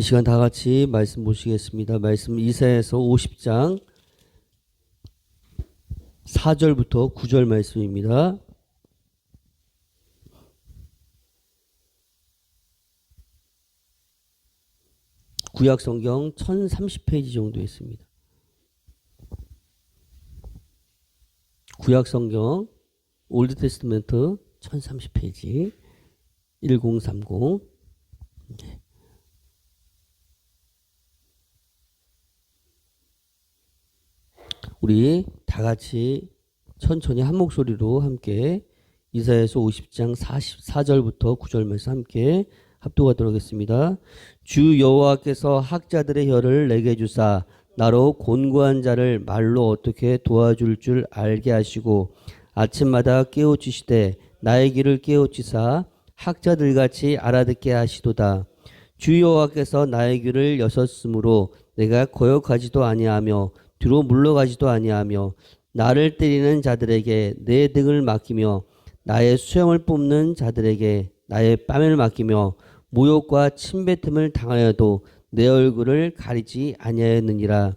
이 시간 다 같이 말씀 보시겠습니다. 말씀 이사야서 50장 4절부터 9절 말씀입니다. 구약 성경 1030페이지 정도 있습니다. 구약 성경 올드 테스트먼트 1030페이지 1030. 네. 우리 다 같이 천천히 한 목소리로 함께 이사야서 50장 44절부터 9절 말씀 함께 합독하도록 하겠습니다. 주 여호와께서 학자들의 혀를 내게 주사 나로 곤고한 자를 말로 어떻게 도와줄 줄 알게 하시고 아침마다 깨우치시되 나의 귀를 깨우치사 학자들같이 알아듣게 하시도다. 주 여호와께서 나의 귀를 여셨으므로 내가 거역하지도 아니하며 뒤로 물러가지도 아니하며 나를 때리는 자들에게 내 등을 맡기며 나의 수염을 뽑는 자들에게 나의 뺨을 맡기며 모욕과 침뱉음을 당하여도 내 얼굴을 가리지 아니하였느니라.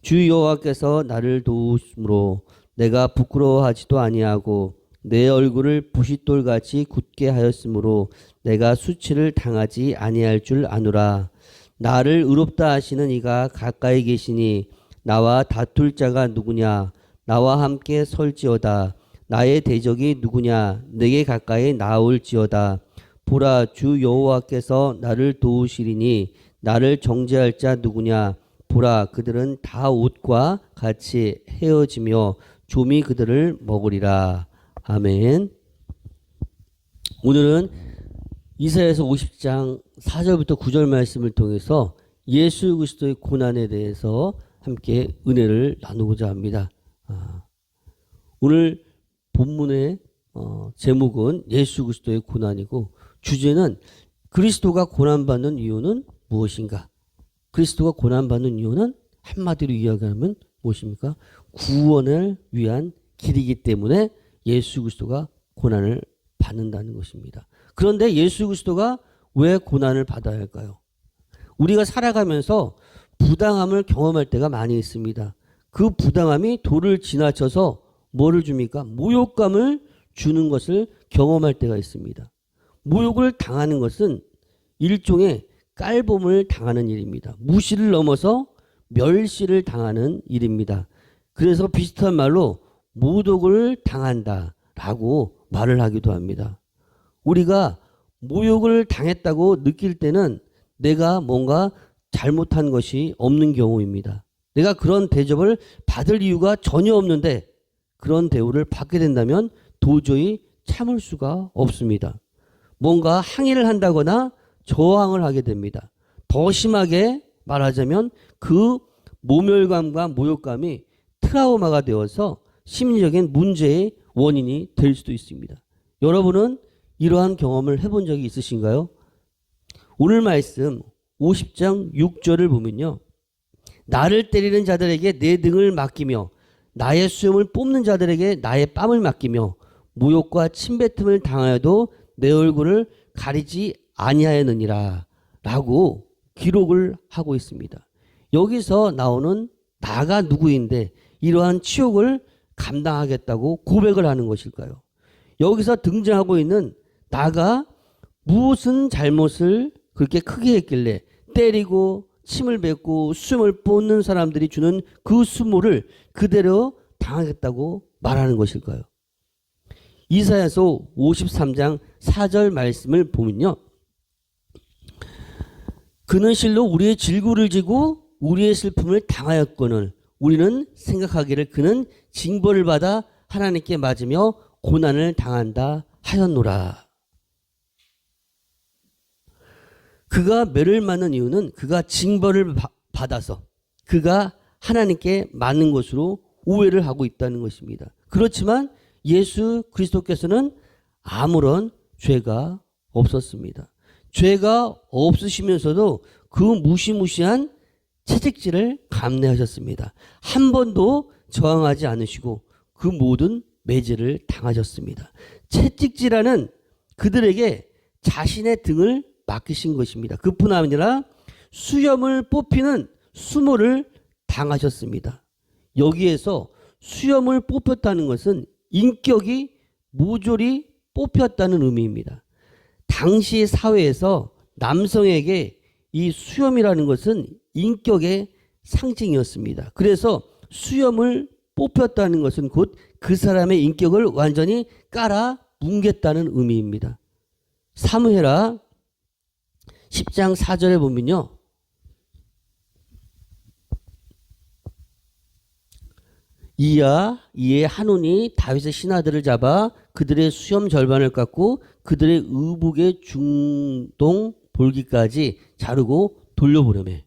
주 여호와께서 나를 도우심으로 내가 부끄러워하지도 아니하고 내 얼굴을 부싯돌같이 굳게 하였으므로 내가 수치를 당하지 아니할 줄 아노라. 나를 의롭다 하시는 이가 가까이 계시니 나와 다툴 자가 누구냐? 나와 함께 설지어다. 나의 대적이 누구냐? 내게 가까이 나올지어다. 보라, 주 여호와께서 나를 도우시리니 나를 정죄할 자 누구냐? 보라, 그들은 다 옷과 같이 헤어지며 좀이 그들을 먹으리라. 아멘. 오늘은 이사야서 50장 4절부터 9절 말씀을 통해서 예수 그리스도의 고난에 대해서 함께 은혜를 나누고자 합니다. 오늘 본문의 제목은 예수 그리스도의 고난이고 주제는 그리스도가 고난받는 이유는 무엇인가? 그리스도가 고난받는 이유는 한마디로 이야기하면 무엇입니까? 구원을 위한 길이기 때문에 예수 그리스도가 고난을 받는다는 것입니다. 그런데 예수 그리스도가 왜 고난을 받아야 할까요? 우리가 살아가면서 부당함을 경험할 때가 많이 있습니다. 그 부당함이 도를 지나쳐서 뭐를 줍니까? 모욕감을 주는 것을 경험할 때가 있습니다. 모욕을 당하는 것은 일종의 깔봄을 당하는 일입니다. 무시를 넘어서 멸시를 당하는 일입니다. 그래서 비슷한 말로 모독을 당한다라고 말을 하기도 합니다. 우리가 모욕을 당했다고 느낄 때는 내가 뭔가 잘못한 것이 없는 경우입니다. 내가 그런 대접을 받을 이유가 전혀 없는데 그런 대우를 받게 된다면 도저히 참을 수가 없습니다. 뭔가 항의를 한다거나 저항을 하게 됩니다. 더 심하게 말하자면 그 모멸감과 모욕감이 트라우마가 되어서 심리적인 문제의 원인이 될 수도 있습니다. 여러분은 이러한 경험을 해본 적이 있으신가요? 오늘 말씀 50장 6절을 보면요. 나를 때리는 자들에게 내 등을 맡기며 나의 수염을 뽑는 자들에게 나의 뺨을 맡기며 모욕과 침뱉음을 당하여도 내 얼굴을 가리지 아니하였느니라 라고 기록을 하고 있습니다. 여기서 나오는 나가 누구인데 이러한 치욕을 감당하겠다고 고백을 하는 것일까요? 여기서 등장하고 있는 나가 무슨 잘못을 그렇게 크게 했길래 때리고 침을 뱉고 숨을 뽑는 사람들이 주는 그 수모를 그대로 당하겠다고 말하는 것일까요? 이사야서 53장 4절 말씀을 보면요. 그는 실로 우리의 질구를 지고 우리의 슬픔을 당하였거늘 우리는 생각하기를 그는 징벌을 받아 하나님께 맞으며 고난을 당한다 하였노라. 그가 매를 맞는 이유는 그가 징벌을 받아서 그가 하나님께 맞는 것으로 오해를 하고 있다는 것입니다. 그렇지만 예수 그리스도께서는 아무런 죄가 없었습니다. 죄가 없으시면서도 그 무시무시한 채찍질을 감내하셨습니다. 한 번도 저항하지 않으시고 그 모든 매질을 당하셨습니다. 채찍질하는 그들에게 자신의 등을 맡기신 것입니다. 그뿐 아니라 수염을 뽑히는 수모를 당하셨습니다. 여기에서 수염을 뽑혔다는 것은 인격이 모조리 뽑혔다는 의미입니다. 당시 사회에서 남성에게 이 수염이라는 것은 인격의 상징이었습니다. 그래서 수염을 뽑혔다는 것은 곧 그 사람의 인격을 완전히 깔아 뭉갰다는 의미입니다. 사무엘하 10장 4절에 보면요. 이에 한온이 다윗의 신하들을 잡아 그들의 수염 절반을 깎고 그들의 의복의 중동 볼기까지 자르고 돌려보내매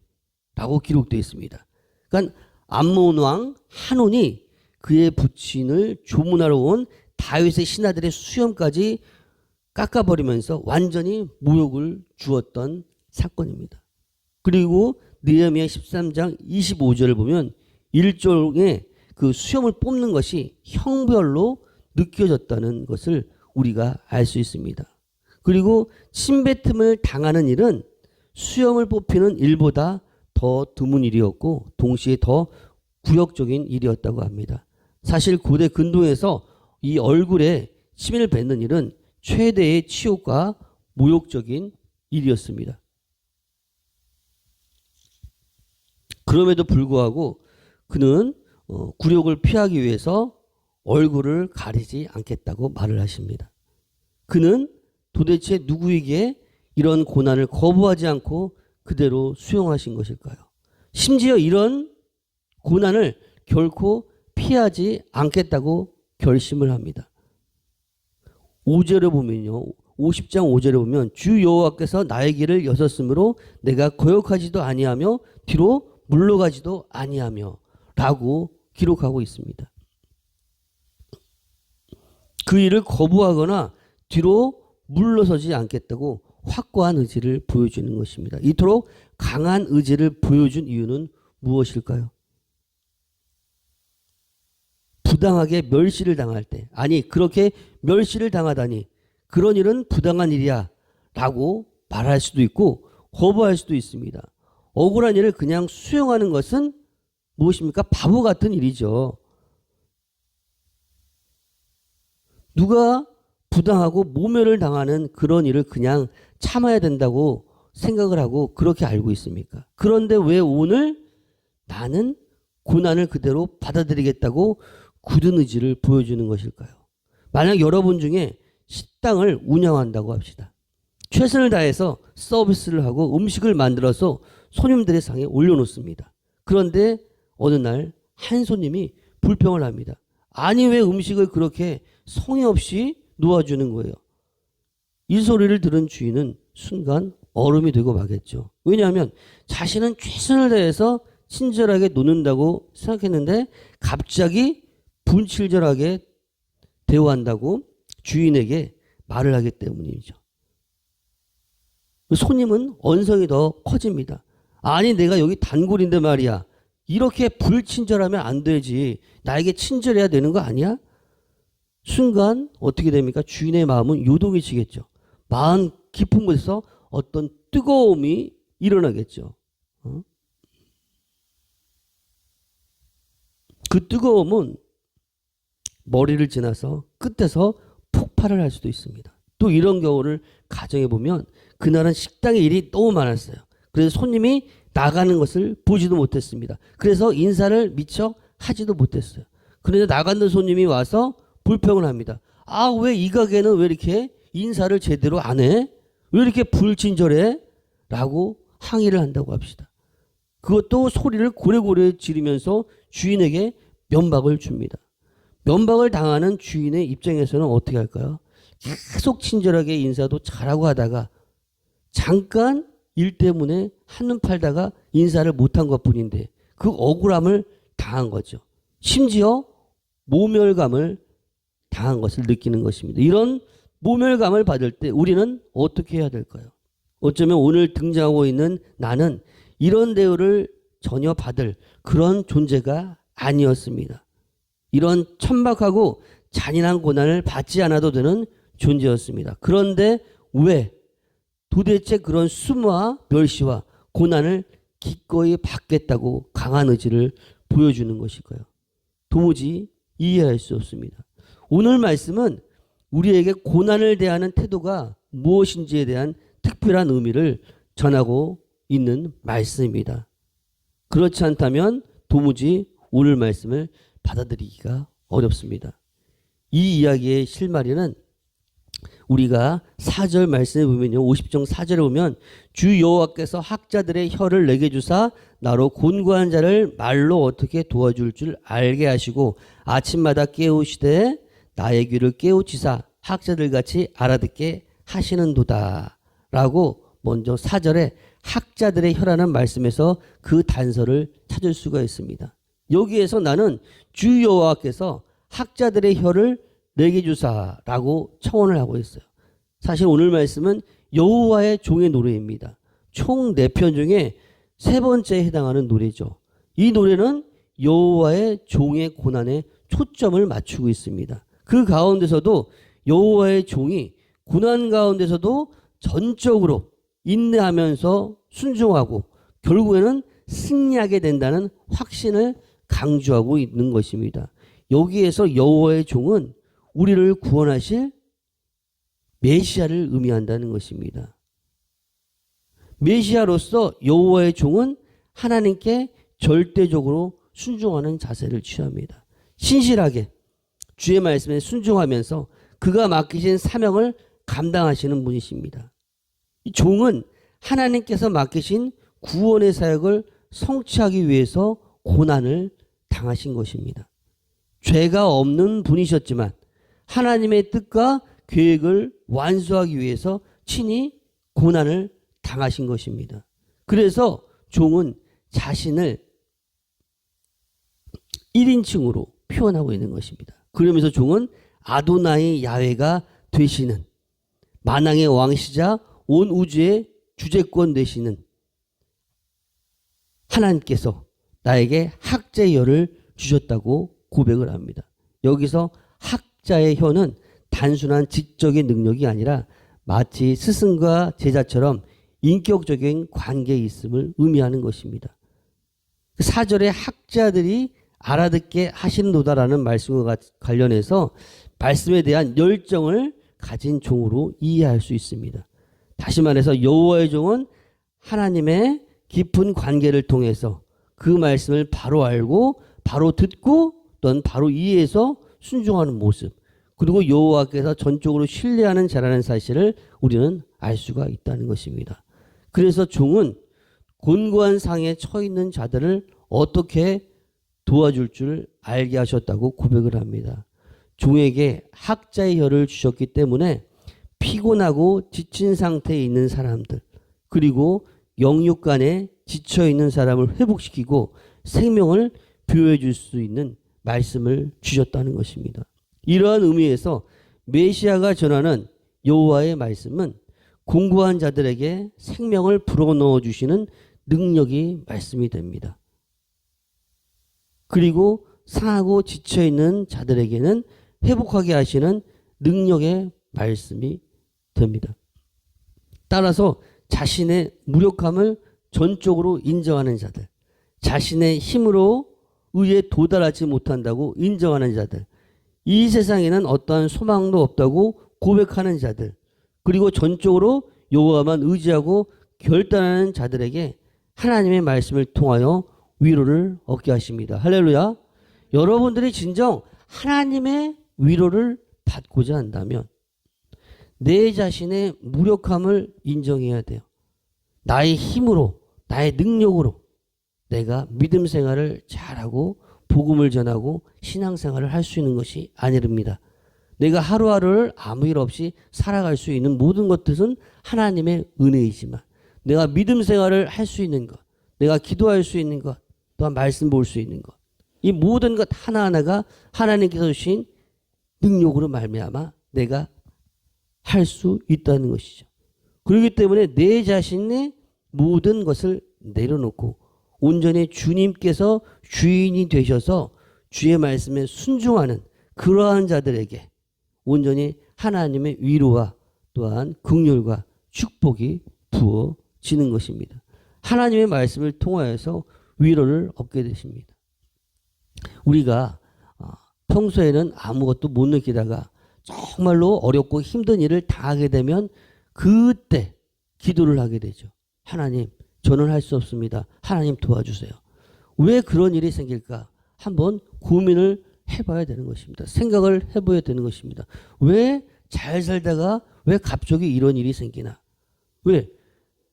라고 기록되어 있습니다. 그러니까 암몬 왕 한온이 그의 부친을 조문하러 온 다윗의 신하들의 수염까지 깎아버리면서 완전히 모욕을 주었던 사건입니다. 그리고 느헤미야 13장 25절을 보면 일종의 그 수염을 뽑는 것이 형벌로 느껴졌다는 것을 우리가 알 수 있습니다. 그리고 침뱉음을 당하는 일은 수염을 뽑히는 일보다 더 드문 일이었고 동시에 더 굴욕적인 일이었다고 합니다. 사실 고대 근동에서 이 얼굴에 침을 뱉는 일은 최대의 치욕과 모욕적인 일이었습니다. 그럼에도 불구하고 그는 굴욕을 피하기 위해서 얼굴을 가리지 않겠다고 말을 하십니다. 그는 도대체 누구에게 이런 고난을 거부하지 않고 그대로 수용하신 것일까요? 심지어 이런 고난을 결코 피하지 않겠다고 결심을 합니다. 5절에 보면요. 50장 5절에 보면 주 여호와께서 나의 길을 여섰으므로 내가 거역하지도 아니하며 뒤로 물러가지도 아니하며 라고 기록하고 있습니다. 그 일을 거부하거나 뒤로 물러서지 않겠다고 확고한 의지를 보여주는 것입니다. 이토록 강한 의지를 보여준 이유는 무엇일까요? 부당하게 멸시를 당할 때, 아니 그렇게 멸시를 당하다니 그런 일은 부당한 일이야 라고 말할 수도 있고 거부할 수도 있습니다. 억울한 일을 그냥 수용하는 것은 무엇입니까? 바보 같은 일이죠. 누가 부당하고 모멸을 당하는 그런 일을 그냥 참아야 된다고 생각을 하고 그렇게 알고 있습니까? 그런데 왜 오늘 나는 고난을 그대로 받아들이겠다고 굳은 의지를 보여주는 것일까요? 만약 여러분 중에 식당을 운영한다고 합시다. 최선을 다해서 서비스를 하고 음식을 만들어서 손님들의 상에 올려놓습니다. 그런데 어느 날 한 손님이 불평을 합니다. 아니 왜 음식을 그렇게 성의 없이 놓아주는 거예요? 이 소리를 들은 주인은 순간 얼음이 되고 마겠죠. 왜냐하면 자신은 최선을 다해서 친절하게 놓는다고 생각했는데 갑자기 분칠절하게 대우한다고 주인에게 말을 하기 때문이죠. 손님은 언성이 더 커집니다. 아니 내가 여기 단골인데 말이야. 이렇게 불친절하면 안 되지. 나에게 친절해야 되는 거 아니야? 순간 어떻게 됩니까? 주인의 마음은 요동해지겠죠. 마음 깊은 곳에서 어떤 뜨거움이 일어나겠죠. 그 뜨거움은 머리를 지나서 끝에서 폭발을 할 수도 있습니다. 또 이런 경우를 가정해 보면 그날은 식당에 일이 너무 많았어요. 그래서 손님이 나가는 것을 보지도 못했습니다. 그래서 인사를 미처 하지도 못했어요. 그런데 나가는 손님이 와서 불평을 합니다. 아, 왜 이 가게는 왜 이렇게 인사를 제대로 안 해? 왜 이렇게 불친절해? 라고 항의를 한다고 합시다. 그것도 소리를 고래고래 지르면서 주인에게 면박을 줍니다. 면박을 당하는 주인의 입장에서는 어떻게 할까요? 계속 친절하게 인사도 잘하고 하다가 잠깐 일 때문에 한눈 팔다가 인사를 못한 것뿐인데 그 억울함을 당한 거죠. 심지어 모멸감을 당한 것을 느끼는 것입니다. 이런 모멸감을 받을 때 우리는 어떻게 해야 될까요? 어쩌면 오늘 등장하고 있는 나는 이런 대우를 전혀 받을 그런 존재가 아니었습니다. 이런 천박하고 잔인한 고난을 받지 않아도 되는 존재였습니다. 그런데 왜 도대체 그런 수모와 멸시와 고난을 기꺼이 받겠다고 강한 의지를 보여주는 것일까요? 도무지 이해할 수 없습니다. 오늘 말씀은 우리에게 고난을 대하는 태도가 무엇인지에 대한 특별한 의미를 전하고 있는 말씀입니다. 그렇지 않다면 도무지 오늘 말씀을 받아들이기가 어렵습니다. 이 이야기의 실마리는 우리가 4절 말씀에 보면요. 50장 4절에 보면 주 여호와께서 학자들의 혀를 내게 주사 나로 곤고한 자를 말로 어떻게 도와줄 줄 알게 하시고 아침마다 깨우시되 나의 귀를 깨우치사 학자들같이 알아듣게 하시는도다 라고 먼저 4절에 학자들의 혀라는 말씀에서 그 단서를 찾을 수가 있습니다. 여기에서 나는 주 여호와께서 학자들의 혀를 내게 주사라고 청원을 하고 있어요. 사실 오늘 말씀은 여호와의 종의 노래입니다. 총 4편 중에 3번째에 해당하는 노래죠. 이 노래는 여호와의 종의 고난에 초점을 맞추고 있습니다. 그 가운데서도 여호와의 종이 고난 가운데서도 전적으로 인내하면서 순종하고 결국에는 승리하게 된다는 확신을 강조하고 있는 것입니다. 여기에서 여호와의 종은 우리를 구원하실 메시아를 의미한다는 것입니다. 메시아로서 여호와의 종은 하나님께 절대적으로 순종하는 자세를 취합니다. 신실하게 주의 말씀에 순종하면서 그가 맡기신 사명을 감당하시는 분이십니다. 이 종은 하나님께서 맡기신 구원의 사역을 성취하기 위해서 고난을 당하신 것입니다. 죄가 없는 분이셨지만 하나님의 뜻과 계획을 완수하기 위해서 친히 고난을 당하신 것입니다. 그래서 종은 자신을 1인칭으로 표현하고 있는 것입니다. 그러면서 종은 아도나이 야훼가 되시는 만왕의 왕이시자 온 우주의 주재권 되시는 하나님께서 나에게 학자의 혀를 주셨다고 고백을 합니다. 여기서 학자의 혀는 단순한 지적인 능력이 아니라 마치 스승과 제자처럼 인격적인 관계에 있음을 의미하는 것입니다. 4절에 학자들이 알아듣게 하시는도다라는 말씀과 관련해서 말씀에 대한 열정을 가진 종으로 이해할 수 있습니다. 다시 말해서 여호와의 종은 하나님의 깊은 관계를 통해서 그 말씀을 바로 알고 바로 듣고 또는 바로 이해해서 순종하는 모습, 그리고 여호와께서 전적으로 신뢰하는 자라는 사실을 우리는 알 수가 있다는 것입니다. 그래서 종은 곤고한 상에 처해 있는 자들을 어떻게 도와줄 줄 알게 하셨다고 고백을 합니다. 종에게 학자의 혀를 주셨기 때문에 피곤하고 지친 상태에 있는 사람들, 그리고 영육간에 지쳐있는 사람을 회복시키고 생명을 부여해 줄 수 있는 말씀을 주셨다는 것입니다. 이러한 의미에서 메시아가 전하는 여호와의 말씀은 공고한 자들에게 생명을 불어넣어 주시는 능력이 말씀이 됩니다. 그리고 상하고 지쳐있는 자들에게는 회복하게 하시는 능력의 말씀이 됩니다. 따라서 자신의 무력함을 전적으로 인정하는 자들, 자신의 힘으로 의에 도달하지 못한다고 인정하는 자들, 이 세상에는 어떠한 소망도 없다고 고백하는 자들, 그리고 전적으로 여호와만 의지하고 결단하는 자들에게 하나님의 말씀을 통하여 위로를 얻게 하십니다. 할렐루야. 여러분들이 진정 하나님의 위로를 받고자 한다면 내 자신의 무력함을 인정해야 돼요. 나의 힘으로, 나의 능력으로 내가 믿음 생활을 잘하고 복음을 전하고 신앙생활을 할 수 있는 것이 아니랍니다. 내가 하루하루를 아무 일 없이 살아갈 수 있는 모든 것들은 하나님의 은혜이지만 내가 믿음 생활을 할 수 있는 것, 내가 기도할 수 있는 것, 또한 말씀 볼 수 있는 것, 이 모든 것 하나하나가 하나님께서 주신 능력으로 말미암아 내가 할 수 있다는 것이죠. 그렇기 때문에 내 자신의 모든 것을 내려놓고 온전히 주님께서 주인이 되셔서 주의 말씀에 순종하는 그러한 자들에게 온전히 하나님의 위로와 또한 긍휼과 축복이 부어지는 것입니다. 하나님의 말씀을 통하여서 위로를 얻게 되십니다. 우리가 평소에는 아무것도 못 느끼다가 정말로 어렵고 힘든 일을 당하게 되면 그때 기도를 하게 되죠. 하나님, 저는 할 수 없습니다. 하나님 도와주세요. 왜 그런 일이 생길까? 한번 고민을 해봐야 되는 것입니다. 생각을 해봐야 되는 것입니다. 왜 잘 살다가 왜 갑자기 이런 일이 생기나? 왜?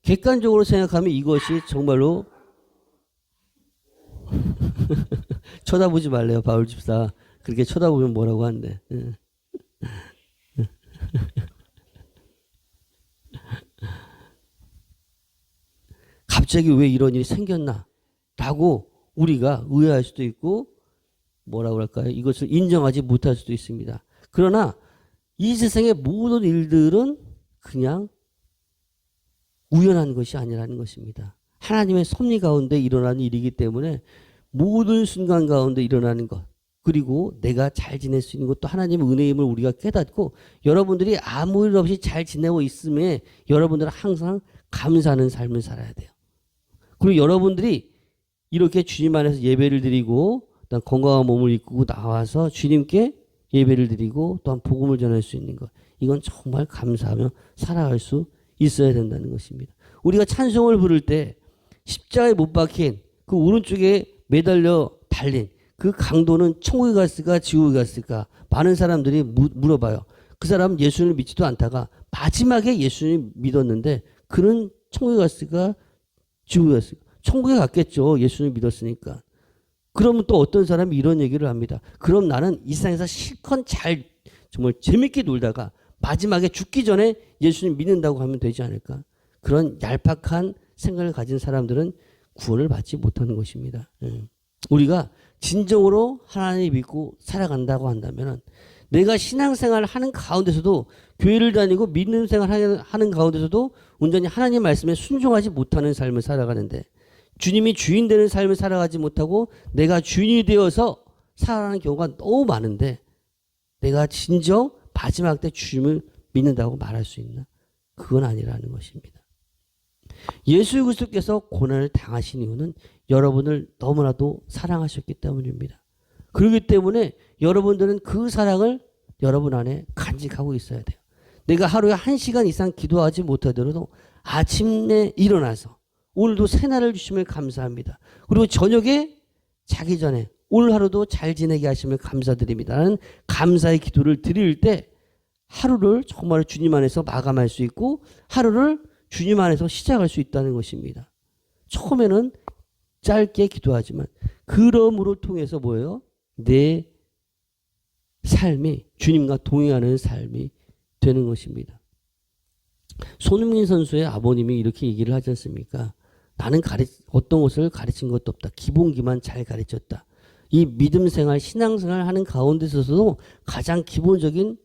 객관적으로 생각하면 이것이 정말로 쳐다보지 말래요. 바울 집사. 그렇게 쳐다보면 뭐라고 하는데. 갑자기 왜 이런 일이 생겼나? 라고 우리가 의아할 수도 있고 뭐라고 할까요? 이것을 인정하지 못할 수도 있습니다. 그러나 이 세상의 모든 일들은 그냥 우연한 것이 아니라는 것입니다. 하나님의 섭리 가운데 일어나는 일이기 때문에 모든 순간 가운데 일어나는 것, 그리고 내가 잘 지낼 수 있는 것도 하나님의 은혜임을 우리가 깨닫고 여러분들이 아무 일 없이 잘 지내고 있음에 여러분들은 항상 감사하는 삶을 살아야 돼요. 그리고 여러분들이 이렇게 주님 안에서 예배를 드리고 건강한 몸을 이끌고 나와서 주님께 예배를 드리고 또한 복음을 전할 수 있는 것, 이건 정말 감사하며 살아갈 수 있어야 된다는 것입니다. 우리가 찬송을 부를 때 십자가에 못 박힌 그 오른쪽에 매달려 달린 그 강도는 천국에 갔을까 지옥에 갔을까? 많은 사람들이 물어봐요. 그 사람은 예수님을 믿지도 않다가 마지막에 예수님을 믿었는데 그는 천국에 갔을까 지옥에 갔을까? 천국에 갔겠죠. 예수님을 믿었으니까. 그러면 또 어떤 사람이 이런 얘기를 합니다. 그럼 나는 이 세상에서 실컷 잘 정말 재밌게 놀다가 마지막에 죽기 전에 예수님 믿는다고 하면 되지 않을까? 그런 얄팍한 생각을 가진 사람들은 구원을 받지 못하는 것입니다. 우리가 진정으로 하나님 믿고 살아간다고 한다면 내가 신앙생활을 하는 가운데서도 교회를 다니고 믿는 생활을 하는 가운데서도 온전히 하나님 말씀에 순종하지 못하는 삶을 살아가는데 주님이 주인 되는 삶을 살아가지 못하고 내가 주인이 되어서 살아가는 경우가 너무 많은데 내가 진정 마지막 때 주님을 믿는다고 말할 수 있나? 그건 아니라는 것입니다. 예수 그리스도께서 고난을 당하신 이유는 여러분을 너무나도 사랑하셨기 때문입니다. 그렇기 때문에 여러분들은 그 사랑을 여러분 안에 간직하고 있어야 돼요. 내가 하루에 1시간 이상 기도하지 못하더라도 아침에 일어나서 오늘도 새날을 주심을 감사합니다. 그리고 저녁에 자기 전에 오늘 하루도 잘 지내게 하심을 감사드립니다. 라는 감사의 기도를 드릴 때 하루를 정말 주님 안에서 마감할 수 있고 하루를 주님 안에서 시작할 수 있다는 것입니다. 처음에는 짧게 기도하지만 그러므로 통해서 뭐예요? 내 삶이 주님과 동행하는 삶이 되는 것입니다. 손흥민 선수의 아버님이 이렇게 얘기를 하지 않습니까? 나는 어떤 것을 가르친 것도 없다. 기본기만 잘 가르쳤다. 이 믿음 생활, 신앙 생활 하는 가운데 있어서도 가장 기본적인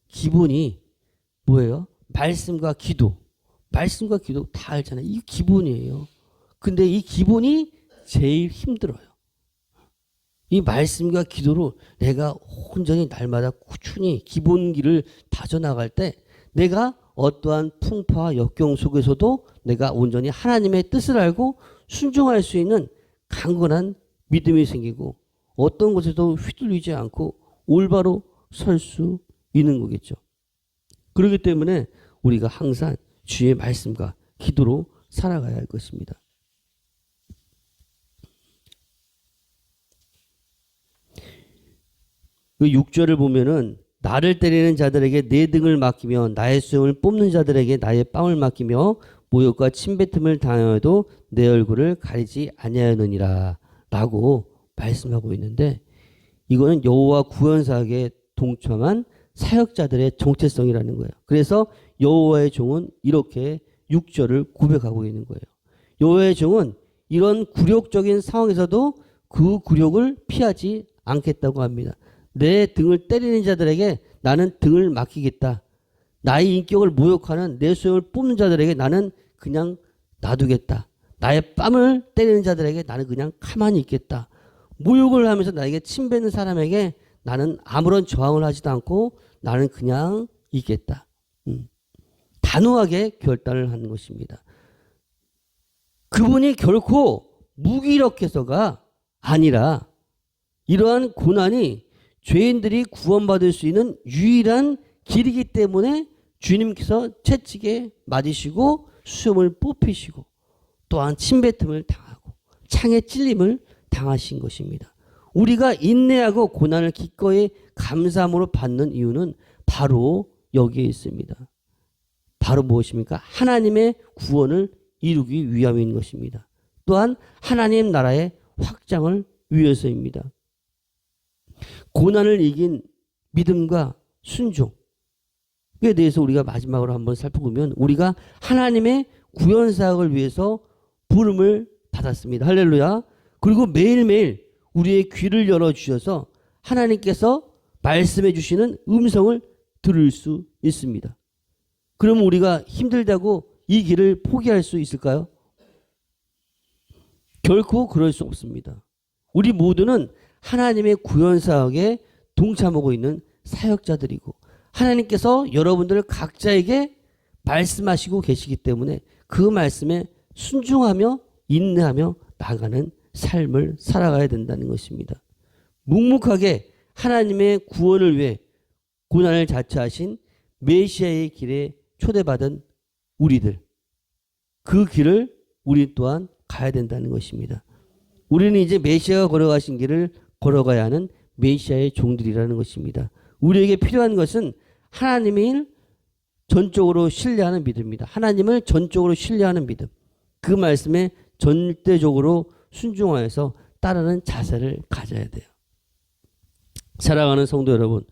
기본이 뭐예요? 말씀과 기도. 말씀과 기도 다 알잖아요. 이게 기본이에요. 근데 이 기본이 제일 힘들어요. 이 말씀과 기도로 내가 온전히 날마다 꾸준히 기본기를 다져나갈 때 내가 어떠한 풍파와 역경 속에서도 내가 온전히 하나님의 뜻을 알고 순종할 수 있는 강건한 믿음이 생기고 어떤 곳에도 휘둘리지 않고 올바로 설 수 있는 거겠죠. 그렇기 때문에 우리가 항상 주의 말씀과 기도로 살아가야 할 것입니다. 그 6절을 보면은 나를 때리는 자들에게 내 등을 맡기며 나의 수염을 뽑는 자들에게 나의 뺨을 맡기며 모욕과 침뱉음을 당하여도 내 얼굴을 가리지 아니하였느니라 라고 말씀하고 있는데 이거는 여호와 구원사역에 동참한 사역자들의 정체성이라는 거예요. 그래서 여호와의 종은 이렇게 6절을 고백하고 있는 거예요. 여호와의 종은 이런 굴욕적인 상황에서도 그 굴욕을 피하지 않겠다고 합니다. 내 등을 때리는 자들에게 나는 등을 맡기겠다. 나의 인격을 모욕하는 내 수염을 뽑는 자들에게 나는 그냥 놔두겠다. 나의 뺨을 때리는 자들에게 나는 그냥 가만히 있겠다. 모욕을 하면서 나에게 침뱉는 사람에게 나는 아무런 저항을 하지도 않고 나는 그냥 있겠다. 단호하게 결단을 하는 것입니다. 그분이 결코 무기력해서가 아니라 이러한 고난이 죄인들이 구원받을 수 있는 유일한 길이기 때문에 주님께서 채찍에 맞으시고 수염을 뽑히시고 또한 침뱉음을 당하고 창에 찔림을 당하신 것입니다. 우리가 인내하고 고난을 기꺼이 감사함으로 받는 이유는 바로 여기에 있습니다. 바로 무엇입니까? 하나님의 구원을 이루기 위함인 것입니다. 또한 하나님 나라의 확장을 위해서입니다. 고난을 이긴 믿음과 순종에 대해서 우리가 마지막으로 한번 살펴보면 우리가 하나님의 구원 사역을 위해서 부름을 받았습니다. 할렐루야. 그리고 매일매일 우리의 귀를 열어주셔서 하나님께서 말씀해 주시는 음성을 들을 수 있습니다. 그럼 우리가 힘들다고 이 길을 포기할 수 있을까요? 결코 그럴 수 없습니다. 우리 모두는 하나님의 구원 사역에 동참하고 있는 사역자들이고 하나님께서 여러분들 각자에게 말씀하시고 계시기 때문에 그 말씀에 순종하며 인내하며 나가는 삶을 살아가야 된다는 것입니다. 묵묵하게 하나님의 구원을 위해 고난을 자처하신 메시아의 길에 초대받은 우리들, 그 길을 우리 또한 가야 된다는 것입니다. 우리는 이제 메시아가 걸어가신 길을 걸어가야 하는 메시아의 종들이라는 것입니다. 우리에게 필요한 것은 하나님을 전적으로 신뢰하는 믿음입니다. 하나님을 전적으로 신뢰하는 믿음. 그 말씀에 절대적으로 순종하여서 따르는 자세를 가져야 돼요. 사랑하는 성도 여러분,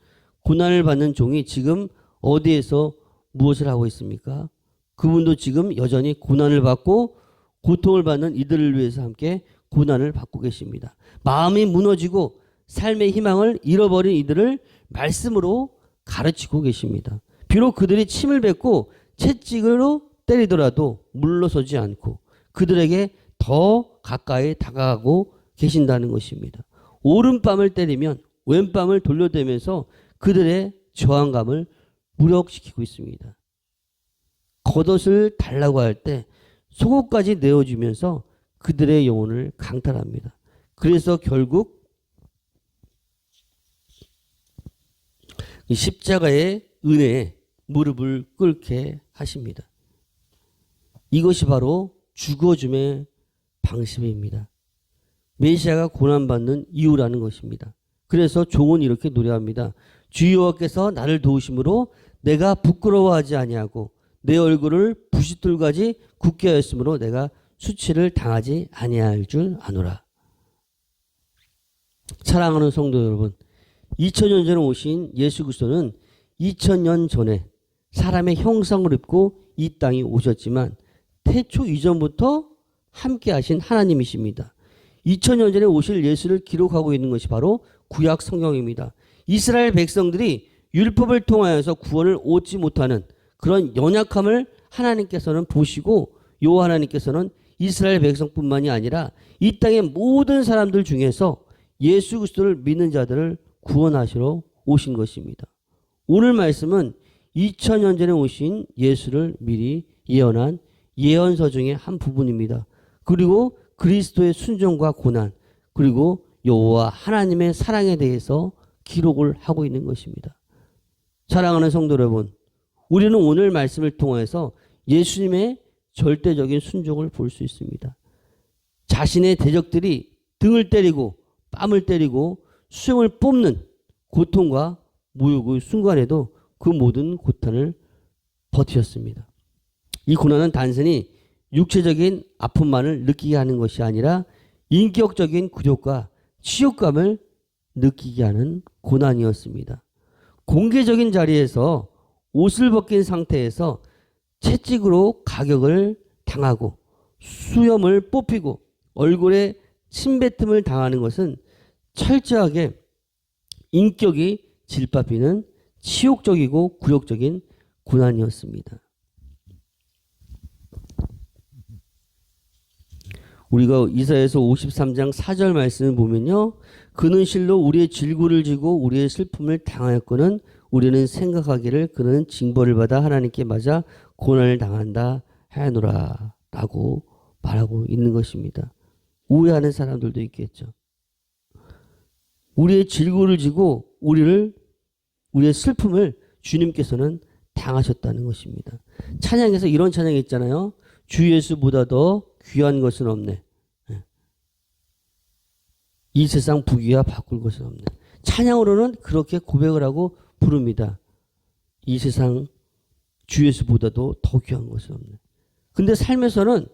고난을 받는 종이 지금 어디에서 무엇을 하고 있습니까? 그분도 지금 여전히 고난을 받고 고통을 받는 이들을 위해서 함께 고난을 받고 계십니다. 마음이 무너지고 삶의 희망을 잃어버린 이들을 말씀으로 가르치고 계십니다. 비록 그들이 침을 뱉고 채찍으로 때리더라도 물러서지 않고 그들에게 더 가까이 다가가고 계신다는 것입니다. 오른뺨을 때리면 왼뺨을 돌려대면서 그들의 저항감을 무력시키고 있습니다. 겉옷을 달라고 할 때 속옷까지 내어주면서 그들의 영혼을 강탈합니다. 그래서 결국 십자가의 은혜에 무릎을 꿇게 하십니다. 이것이 바로 죽어줌의 방식입니다. 메시아가 고난받는 이유라는 것입니다. 그래서 종은 이렇게 노래합니다. 주 여호와께서 나를 도우심으로 내가 부끄러워하지 아니하고 내 얼굴을 부싯돌까지 굳게 하였으므로 내가 수치를 당하지 아니할 줄 아노라. 사랑하는 성도 여러분, 2000년 전에 오신 예수 그리스도는 2000년 전에 사람의 형상을 입고 이 땅에 오셨지만 태초 이전부터 함께 하신 하나님이십니다. 2000년 전에 오실 예수를 기록하고 있는 것이 바로 구약 성경입니다. 이스라엘 백성들이 율법을 통하여서 구원을 얻지 못하는 그런 연약함을 하나님께서는 보시고 여호와 하나님께서는 이스라엘 백성뿐만이 아니라 이 땅의 모든 사람들 중에서 예수 그리스도를 믿는 자들을 구원하시러 오신 것입니다. 오늘 말씀은 2000년 전에 오신 예수를 미리 예언한 예언서 중에 한 부분입니다. 그리고 그리스도의 순종과 고난, 그리고 여호와 하나님의 사랑에 대해서 기록을 하고 있는 것입니다. 사랑하는 성도 여러분, 우리는 오늘 말씀을 통해서 예수님의 절대적인 순종을 볼 수 있습니다. 자신의 대적들이 등을 때리고 뺨을 때리고 수염을 뽑는 고통과 모욕의 순간에도 그 모든 고통을 버티셨습니다. 이 고난은 단순히 육체적인 아픔만을 느끼게 하는 것이 아니라 인격적인 굴욕과 치욕감을 느끼게 하는 고난이었습니다. 공개적인 자리에서 옷을 벗긴 상태에서 채찍으로 가격을 당하고 수염을 뽑히고 얼굴에 침뱉음을 당하는 것은 철저하게 인격이 질밟히는 치욕적이고 굴욕적인 고난이었습니다. 우리가 이사야서 53장 4절 말씀을 보면요. 그는 실로 우리의 질고를 지고 우리의 슬픔을 당하였거늘 우리는 생각하기를 그는 징벌을 받아 하나님께 맞아 고난을 당한다 하노라 라고 말하고 있는 것입니다. 오해하는 사람들도 있겠죠. 우리의 질고를 지고 우리의 슬픔을 주님께서는 당하셨다는 것입니다. 찬양에서 이런 찬양이 있잖아요. 주 예수보다 더 귀한 것은 없네. 이 세상 부귀와 바꿀 것은 없네. 찬양으로는 그렇게 고백을 하고 부릅니다. 이 세상 주 예수보다도 더 귀한 것은 없네. 근데 삶에서는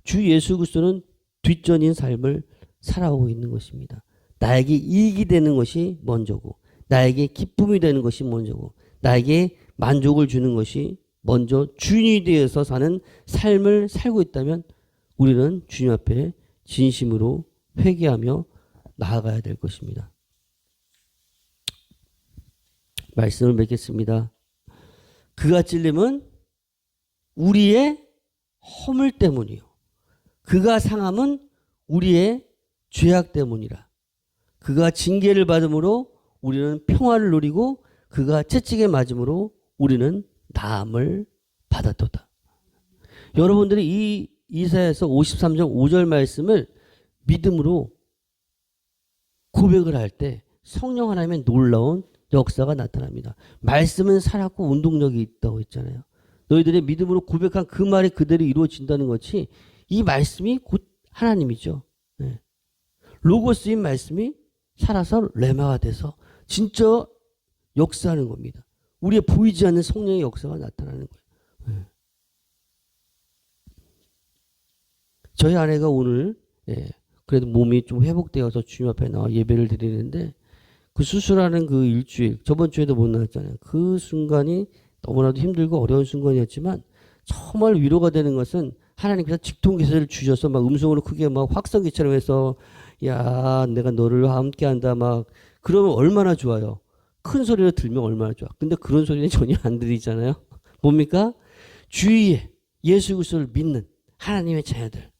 주 예수 그리스도는 뒷전인 삶을 살아오고 있는 것입니다. 나에게 이익이 되는 것이 먼저고, 나에게 기쁨이 되는 것이 먼저고, 나에게 만족을 주는 것이 먼저 주인이 되어서 사는 삶을 살고 있다면 우리는 주님 앞에 진심으로 회개하며 나아가야 될 것입니다. 말씀을 맺겠습니다. 그가 찔림은 우리의 허물 때문이요. 그가 상함은 우리의 죄악 때문이라. 그가 징계를 받음으로 우리는 평화를 누리고 그가 채찍에 맞음으로 우리는 나음을 받았도다. 여러분들이 이 이사야서 53장 5절 말씀을 믿음으로 고백을 할 때 성령 하나님의 놀라운 역사가 나타납니다. 말씀은 살았고 운동력이 있다고 했잖아요. 너희들의 믿음으로 고백한 그 말이 그대로 이루어진다는 것이 이 말씀이 곧 하나님이죠. 네. 로고스인 말씀이 살아서 레마가 돼서 진짜 역사하는 겁니다. 우리의 보이지 않는 성령의 역사가 나타나는 거예요. 네. 저희 아내가 오늘 그래도 몸이 좀 회복되어서 주님 앞에 나와 예배를 드리는데 그 수술하는 그 일주일, 저번 주에도 못 나왔잖아요. 그 순간이 너무나도 힘들고 어려운 순간이었지만 정말 위로가 되는 것은 하나님께서 직통기사를 주셔서 막 음성으로 크게 막 확성기처럼 해서 야 내가 너를 함께한다 막 그러면 얼마나 좋아요. 큰 소리로 들면 얼마나 좋아. 근데 그런 소리는 전혀 안 들리잖아요. 뭡니까? 주위에 예수 그리스도를 믿는 하나님의 자녀들,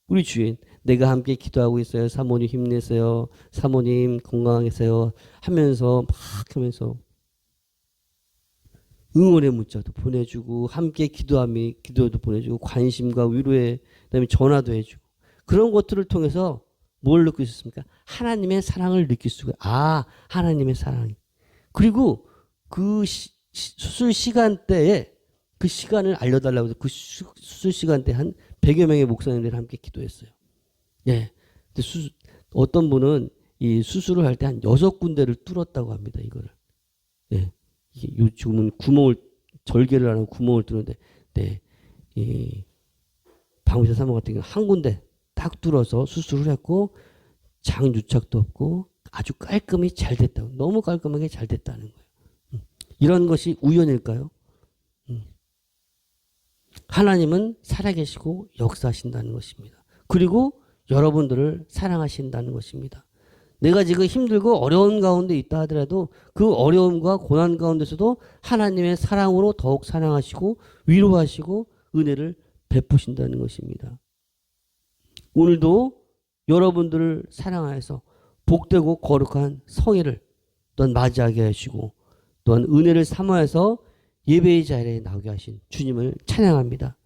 우리 주인, 내가 함께 기도하고 있어요. 사모님 힘내세요. 사모님 건강하세요. 하면서 막 하면서 응원의 문자도 보내주고 함께 기도도 보내주고 관심과 위로에 그다음에 전화도 해주고 그런 것들을 통해서 뭘 느낄 수 있습니까? 하나님의 사랑을 느낄 수가 하나님의 사랑. 그리고 그 수술 시간대에 그 시간을 알려달라고 해서 그 수술 시간대에 한 100여 명의 목사님들이 함께 기도했어요. 예. 근데 어떤 분은 이 수술을 할 때 한 6군데를 뚫었다고 합니다. 이거를. 예. 이게 요즘은 절개를 하는 구멍을 뚫는데, 네. 이 방위사 사모 같은 경우는 한 군데 딱 뚫어서 수술을 했고, 장유착도 없고, 아주 깔끔히 잘 됐다고. 너무 깔끔하게 잘 됐다는 거예요. 이런 것이 우연일까요? 하나님은 살아계시고 역사하신다는 것입니다. 그리고 여러분들을 사랑하신다는 것입니다. 내가 지금 힘들고 어려운 가운데 있다 하더라도 그 어려움과 고난 가운데서도 하나님의 사랑으로 더욱 사랑하시고 위로하시고 은혜를 베푸신다는 것입니다. 오늘도 여러분들을 사랑하여서 복되고 거룩한 성회를 또한 맞이하게 하시고 또한 은혜를 삼아서 예배의 자리에 나오게 하신 주님을 찬양합니다.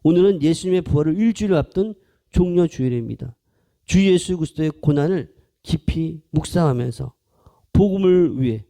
오늘은 예수님의 부활을 일주일 앞둔 종려 주일입니다. 주 예수 그리스도의 고난을 깊이 묵상하면서 복음을 위해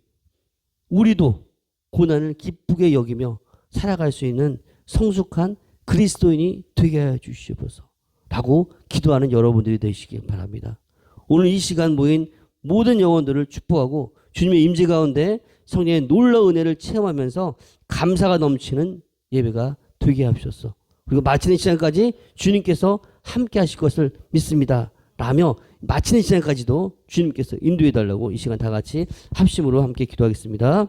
우리도 고난을 기쁘게 여기며 살아갈 수 있는 성숙한 그리스도인이 되게 하여 주시옵소서 라고 기도하는 여러분들이 되시기 바랍니다. 오늘 이 시간 모인 모든 영혼들을 축복하고 주님의 임재 가운데 성령의 놀라운 은혜를 체험하면서 감사가 넘치는 예배가 되게 하옵소서. 그리고 마치는 시간까지 주님께서 함께 하실 것을 믿습니다. 라며 마치는 시간까지도 주님께서 인도해 달라고 이 시간 다 같이 합심으로 함께 기도하겠습니다.